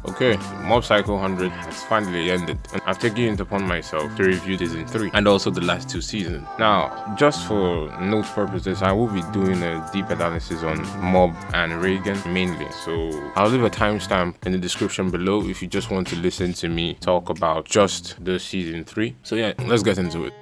Okay, Mob Psycho 100 has finally ended, and I've taken it upon myself to review season 3 and also the last 2 seasons. Now, just for note purposes, I will be doing a deep analysis on Mob and Reigen mainly, so I'll leave a timestamp in the description below if you just want to listen to me talk about just the season 3. So yeah, let's get into it.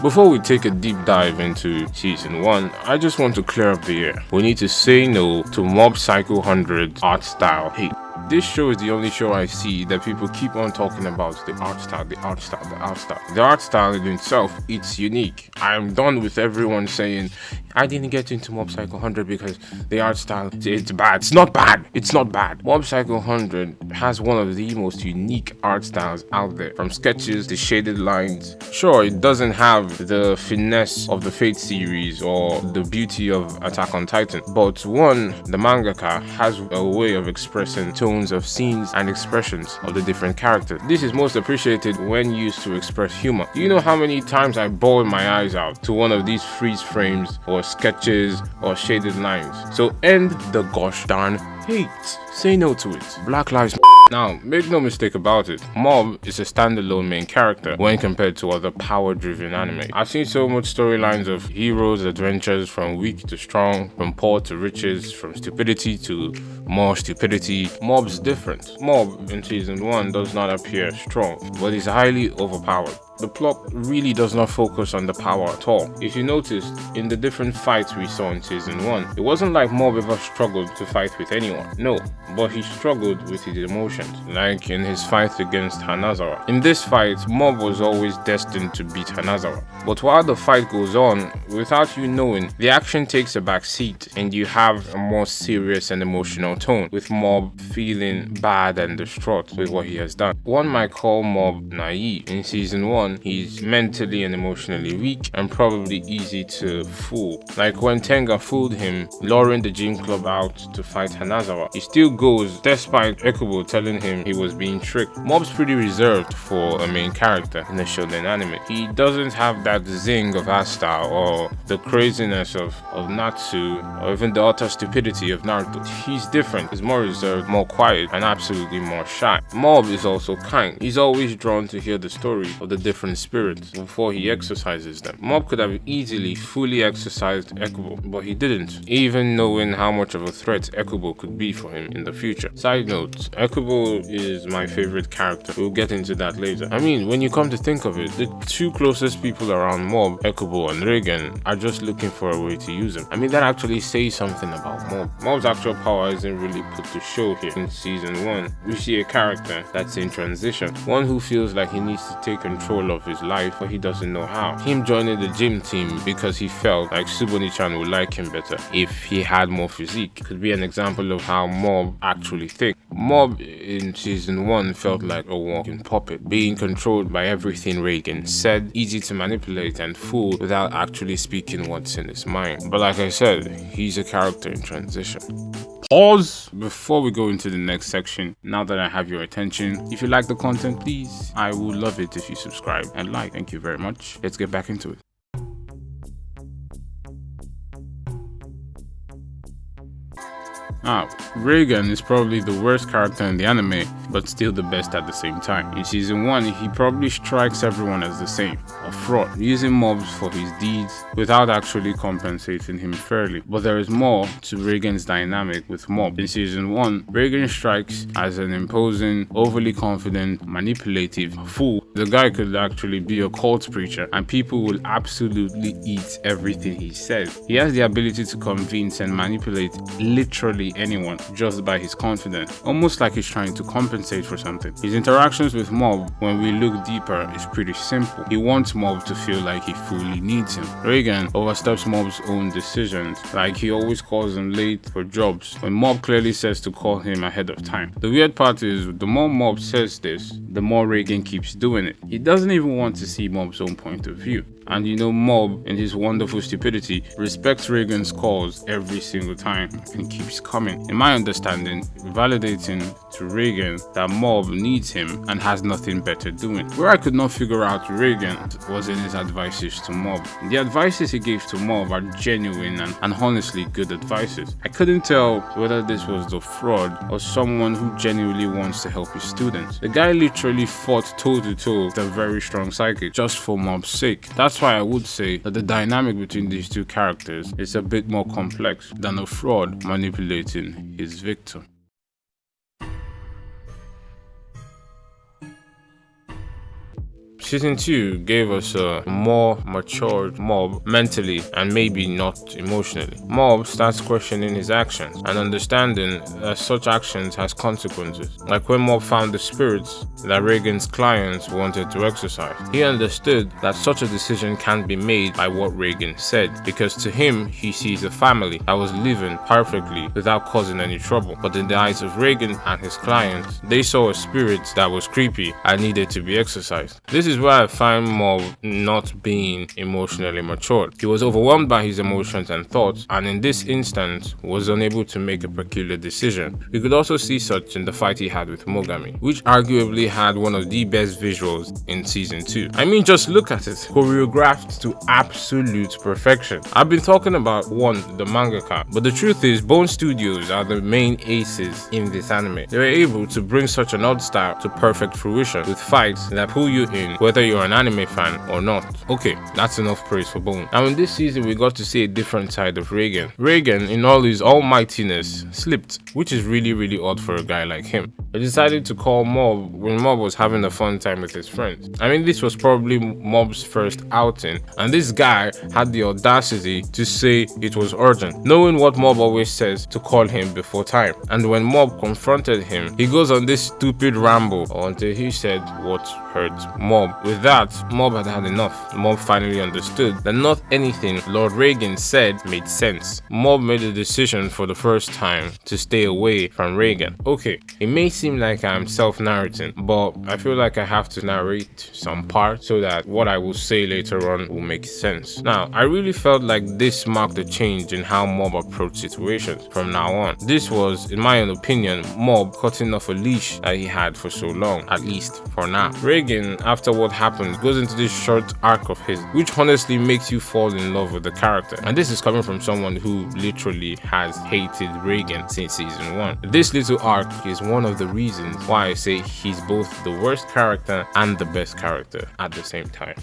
Before we take a deep dive into season 1, I just want to clear up the air. We need to say no to Mob Psycho 100's art style hate. This show is the only show I see that people keep on talking about the art style, the art style, the art style. The art style in itself, it's unique. I'm done with everyone saying, I didn't get into Mob Psycho 100 because the art style, it's bad. It's not bad. It's not bad. Mob Psycho 100 has one of the most unique art styles out there. From sketches to shaded lines. Sure, it doesn't have the finesse of the Fate series or the beauty of Attack on Titan. But one, the mangaka has a way of expressing tones of scenes and expressions of the different characters. This is most appreciated when used to express humor. Do you know how many times I bawled my eyes out to one of these freeze frames or sketches or shaded lines? So end the gosh darn hate. Say no to it. Black Lives. Now, make no mistake about it, Mob is a standalone main character when compared to other power-driven anime. I've seen so much storylines of heroes' adventures from weak to strong, from poor to riches, from stupidity to more stupidity. Mob's different. Mob in season 1 does not appear strong, but is highly overpowered. The plot really does not focus on the power at all. If you noticed, in the different fights we saw in season 1, it wasn't like Mob ever struggled to fight with anyone. No, but he struggled with his emotions, like in his fight against Hanazawa. In this fight, Mob was always destined to beat Hanazawa. But while the fight goes on, without you knowing, the action takes a back seat and you have a more serious and emotional tone, with Mob feeling bad and distraught with what he has done. One might call Mob naive. In season 1, he's mentally and emotionally weak and probably easy to fool. Like when Tenga fooled him, luring the gym club out to fight Hanazawa. He still goes despite Ekubo telling him he was being tricked. Mob's pretty reserved for a main character in a shonen anime. He doesn't have that zing of Asta or the craziness of Natsu or even the utter stupidity of Naruto. He's different. He's more reserved, more quiet, and absolutely more shy. Mob is also kind. He's always drawn to hear the story of the different spirits before he exercises them. Mob could have easily fully exercised Ekubo, but he didn't, even knowing how much of a threat Ekubo could be for him in the future. Side note, Ekubo is my favorite character. We'll get into that later. I mean, when you come to think of it, the two closest people around Mob, Ekubo and Reigen, are just looking for a way to use him. I mean, that actually says something about Mob. Mob's actual power isn't really put to show here. In season 1, we see a character that's in transition, one who feels like he needs to take control of his life, but he doesn't know how. Him joining the gym team because he felt like Suboni-chan would like him better if he had more physique could be an example of how Mob actually thinks. Mob in season 1 felt like a walking puppet, being controlled by everything Reigen said, easy to manipulate and fool without actually speaking what's in his mind. But like I said, he's a character in transition. Pause before we go into the next section. Now that I have your attention, if you like the content, please, I would love it if you subscribe and like. Thank you very much. Let's get back into it. Now, Reigen is probably the worst character in the anime, but still the best at the same time. In season 1, he probably strikes everyone as the same, a fraud, using mobs for his deeds without actually compensating him fairly. But there is more to Reigen's dynamic with Mob. In season 1, Reigen strikes as an imposing, overly confident, manipulative fool. The guy could actually be a cult preacher and people will absolutely eat everything he says. He has the ability to convince and manipulate literally anyone just by his confidence, almost like he's trying to compensate for something. His interactions with Mob, when we look deeper, is pretty simple. He wants Mob to feel like he fully needs him. Reigen oversteps Mob's own decisions, like he always calls him late for jobs, when Mob clearly says to call him ahead of time. The weird part is, the more Mob says this, the more Reigen keeps doing it. He doesn't even want to see Mob's own point of view. And Mob, in his wonderful stupidity, respects Reigen's cause every single time and keeps coming. In my understanding, validating to Reigen that Mob needs him and has nothing better doing. Where I could not figure out Reigen was in his advices to Mob. The advices he gave to Mob are genuine and honestly good advices. I couldn't tell whether this was the fraud or someone who genuinely wants to help his students. The guy literally fought toe-to-toe with a very strong psychic just for Mob's sake. That's why I would say that the dynamic between these two characters is a bit more complex than a fraud manipulating his victim. Season 2 gave us a more matured Mob mentally and maybe not emotionally. Mob starts questioning his actions and understanding that such actions has consequences. Like when Mob found the spirits that Reigen's clients wanted to exercise. He understood that such a decision can't be made by what Reigen said, because to him, he sees a family that was living perfectly without causing any trouble. But in the eyes of Reigen and his clients, they saw a spirit that was creepy and needed to be exorcised. This is where I find Mob not being emotionally matured. He was overwhelmed by his emotions and thoughts, and in this instance was unable to make a peculiar decision. We could also see such in the fight he had with Mogami, which arguably had one of the best visuals in season 2. I mean, just look at it, choreographed to absolute perfection. I've been talking about the mangaka, but the truth is Bone Studios are the main aces in this anime. They were able to bring such an odd style to perfect fruition with fights that pull you in whether you're an anime fan or not. Okay, that's enough praise for Bone. Now in this season we got to see a different side of Reigen. Reigen, in all his almightiness, slipped, which is really odd for a guy like him. He decided to call Mob when Mob was having a fun time with his friends. I mean, this was probably Mob's first outing, and this guy had the audacity to say it was urgent, knowing what Mob always says to call him before time. And when Mob confronted him, he goes on this stupid ramble until he said what hurt Mob. With that, Mob had enough. Mob finally understood that not anything Lord Reigen said made sense. Mob made a decision for the first time to stay away from Reigen. Okay, it may seem like I'm self-narrating, but I feel like I have to narrate some parts so that what I will say later on will make sense. Now, I really felt like this marked a change in how Mob approached situations from now on. This was, in my own opinion, Mob cutting off a leash that he had for so long, at least for now. Reigen, after what happened, goes into this short arc of his, which honestly makes you fall in love with the character. And this is coming from someone who literally has hated Reigen since season 1. This little arc is one of the reasons why I say he's both the worst character and the best character at the same time.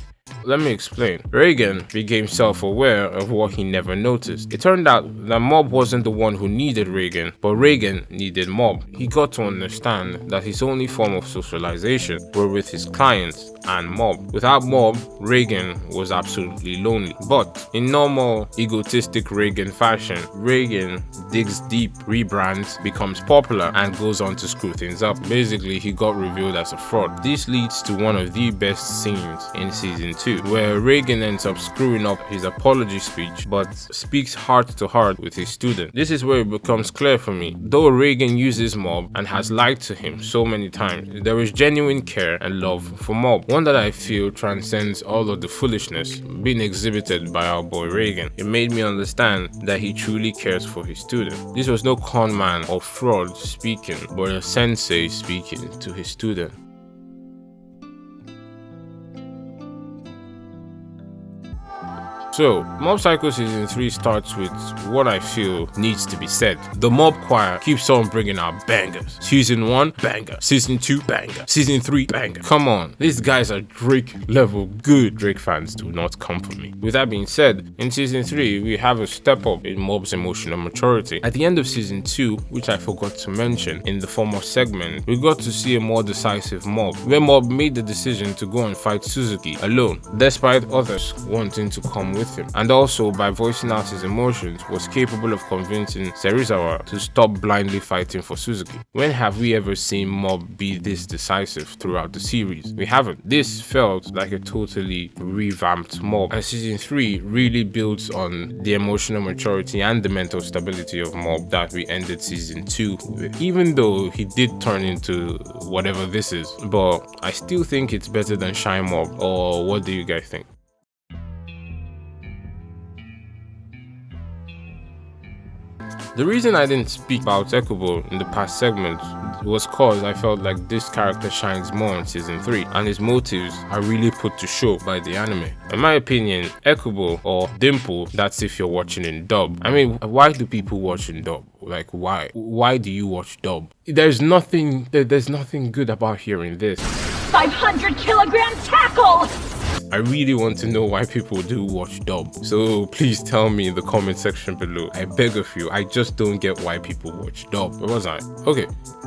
Let me explain. Reigen became self-aware of what he never noticed. It turned out that Mob wasn't the one who needed Reigen, but Reigen needed Mob. He got to understand that his only form of socialization were with his clients and Mob. Without Mob, Reigen was absolutely lonely. But in normal, egotistic Reigen fashion, Reigen digs deep, rebrands, becomes popular, and goes on to screw things up. Basically, he got revealed as a fraud. This leads to one of the best scenes in season 2, where Reigen ends up screwing up his apology speech, but speaks heart to heart with his student. This is where it becomes clear for me. Though Reigen uses Mob and has lied to him so many times, there is genuine care and love for Mob. One that I feel transcends all of the foolishness being exhibited by our boy Reigen. It made me understand that he truly cares for his student. This was no con man or fraud speaking, but a sensei speaking to his student. So, Mob Psycho Season 3 starts with what I feel needs to be said. The Mob Choir keeps on bringing out bangers. Season 1, banger. Season 2, banger. Season 3, banger. Come on, these guys are Drake level good. Drake fans do not come for me. With that being said, in Season 3, we have a step up in Mob's emotional maturity. At the end of Season 2, which I forgot to mention in the former segment, we got to see a more decisive Mob, where Mob made the decision to go and fight Suzuki alone, despite others wanting to come with him, and also by voicing out his emotions was capable of convincing Serizawa to stop blindly fighting for Suzuki. When have we ever seen Mob be this decisive throughout the series? We haven't. This felt like a totally revamped Mob, and season 3 really builds on the emotional maturity and the mental stability of Mob that we ended season 2 with, even though he did turn into whatever this is. But I still think it's better than Shine Mob, or what do you guys think? The reason I didn't speak about Ekubo in the past segments was cause I felt like this character shines more in season 3 and his motives are really put to show by the anime. In my opinion, Ekubo or Dimple, that's if you're watching in dub. I mean, why do people watch in dub? Like, why? Why do you watch dub? There's nothing good about hearing this. 500 kilogram tackle! I really want to know why people do watch dub. So please tell me in the comment section below. I beg of you, I just don't get why people watch dub. Where was I? Okay.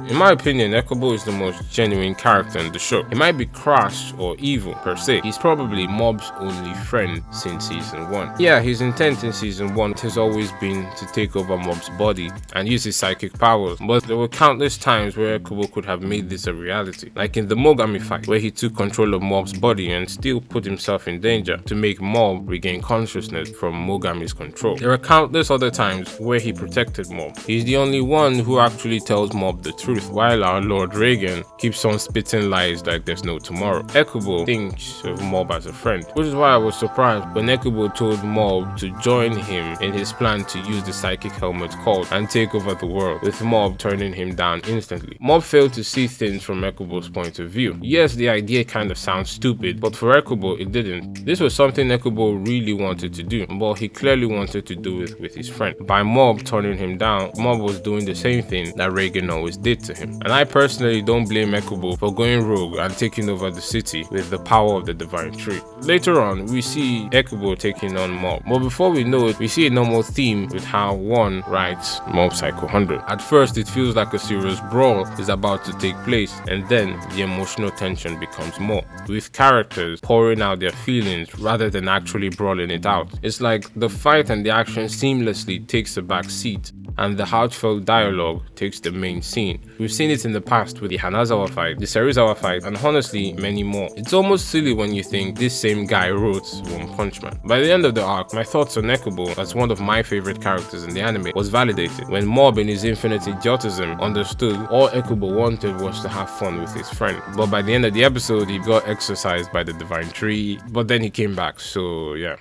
In my opinion, Ekubo is the most genuine character in the show. He might be crass or evil per se. He's probably Mob's only friend since season 1. Yeah, his intent in season 1 has always been to take over Mob's body and use his psychic powers. But there were countless times where Ekubo could have made this a reality. Like in the Mogami fight, where he took control of Mob's body and still put himself in danger to make Mob regain consciousness from Mogami's control. There are countless other times where he protected Mob. He's the only one who actually tells Mob the truth, while our Lord Reigen keeps on spitting lies like there's no tomorrow. Ekubo thinks of Mob as a friend, which is why I was surprised when Ekubo told Mob to join him in his plan to use the psychic helmet called and take over the world, with Mob turning him down instantly. Mob failed to see things from Ekubo's point of view. Yes, the idea kind of sounds stupid, but for Ekubo it didn't. This was something Ekubo really wanted to do, but he clearly wanted to do it with his friend. By Mob turning him down, Mob was doing the same thing that Reigen always did to him. And I personally don't blame Ekubo for going rogue and taking over the city with the power of the divine tree. Later on, we see Ekubo taking on Mob, but before we know it, we see a normal theme with how one writes Mob Psycho 100. At first, it feels like a serious brawl is about to take place, and then the emotional tension becomes more, with characters pouring out their feelings rather than actually brawling it out. It's like the fight and the action seamlessly takes a back seat, and the heartfelt dialogue takes the main scene. We've seen it in the past with the Hanazawa fight, the Serizawa fight, and honestly many more. It's almost silly when you think this same guy wrote One Punch Man. By the end of the arc, my thoughts on Ekubo as one of my favorite characters in the anime was validated when Mob in his infinite idiotism understood all Ekubo wanted was to have fun with his friend. But by the end of the episode, he got exorcised by the divine tree, but then he came back, so yeah.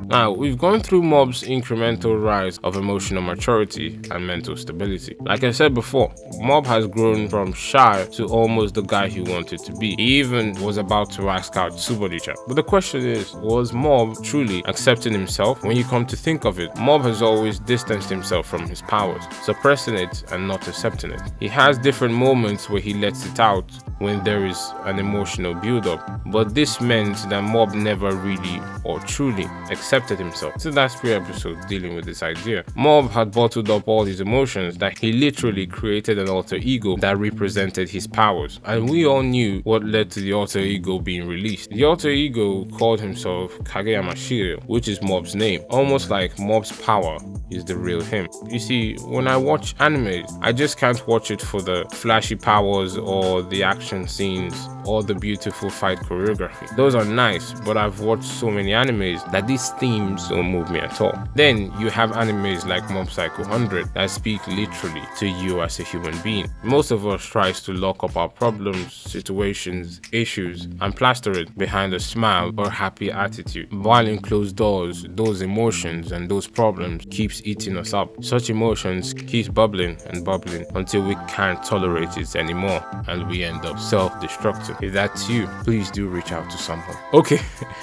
Now, we've gone through Mob's incremental rise of emotional maturity and mental stability. Like I said before, Mob has grown from shy to almost the guy he wanted to be. He even was about to ask out Tsubori-chan. But the question is, was Mob truly accepting himself? When you come to think of it, Mob has always distanced himself from his powers, suppressing it and not accepting it. He has different moments where he lets it out when there is an emotional build-up, but this meant that Mob never really or truly accepted himself. So that's 3 episodes dealing with this idea. Mob had bottled up all his emotions that he literally created an alter ego that represented his powers, and we all knew what led to the alter ego being released. The alter ego called himself Kageyama Shiryu, which is Mob's name, almost like Mob's power is the real him. You see, when I watch anime, I just can't watch it for the flashy powers or the action scenes or the beautiful fight choreography. Those are nice, but I've watched so many animes that these themes don't move me at all. Then you have animes like Mob Psycho 100 that speak literally to you as a human being. Most of us tries to lock up our problems, situations, issues, and plaster it behind a smile or happy attitude. While in closed doors, those emotions and those problems keeps eating us up. Such emotions keeps bubbling and bubbling until we can't tolerate it anymore and we end up self-destructive. If that's you, please do reach out to someone. Okay,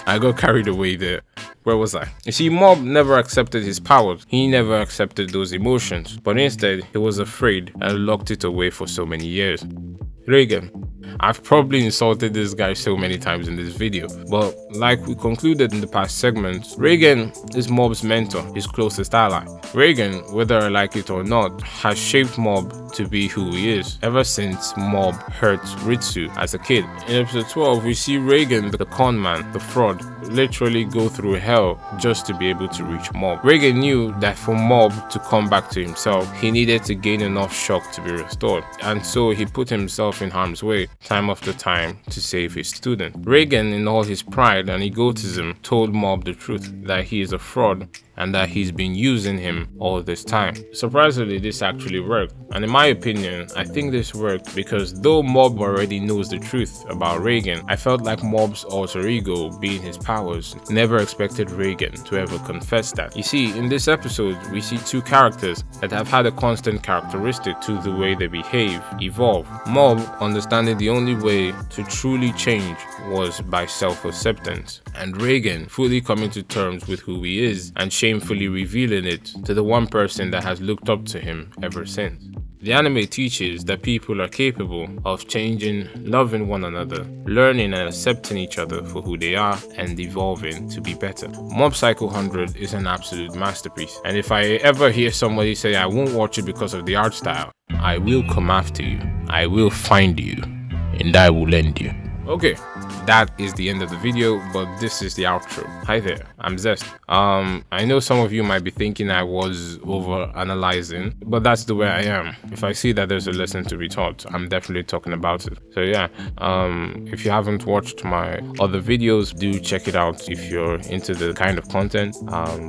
I got carried away there. Where was I? You see, Mob never accepted his powers. He never accepted those emotions, but instead he was afraid and locked it away for so many years. Reigen. I've probably insulted this guy so many times in this video, but like we concluded in the past segments, Reigen is Mob's mentor, his closest ally. Reigen, whether I like it or not, has shaped Mob to be who he is, ever since Mob hurt Ritsu as a kid. In episode 12, we see Reigen, the con man, the fraud, literally go through hell just to be able to reach Mob. Reigen knew that for Mob to come back to himself, he needed to gain enough shock to be restored, and so he put himself in harm's way time after time to save his student. Reigen, in all his pride and egotism, told Mob the truth, that he is a fraud and that he's been using him all this time. Surprisingly, this actually worked, and in my opinion, I think this worked because though Mob already knows the truth about Reigen, I felt like Mob's alter ego, being his powers, never expected Reigen to ever confess that. You see, in this episode, we see two characters that have had a constant characteristic to the way they behave evolve. Mob understanding the only way to truly change was by self-acceptance, and Reigen fully coming to terms with who he is and shamefully revealing it to the one person that has looked up to him ever since. The anime teaches that people are capable of changing, loving one another, learning and accepting each other for who they are, and evolving to be better. Mob Psycho 100 is an absolute masterpiece, and if I ever hear somebody say I won't watch it because of the art style, I will come after you, I will find you, and I will end you. Okay, that is the end of the video, but this is the outro. Hi there, I'm Zest. I know some of you might be thinking I was over analyzing, but that's the way I am. If I see that there's a lesson to be taught, I'm definitely talking about it. So yeah, if you haven't watched my other videos, do check it out. If you're into the kind of content,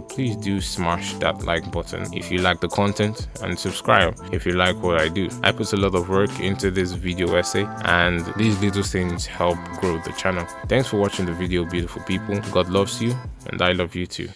please do smash that like button if you like the content, and subscribe if you like what I do. I put a lot of work into this video essay, and these little things help grow the channel. Thanks for watching the video, beautiful people. God loves you, and I love you too.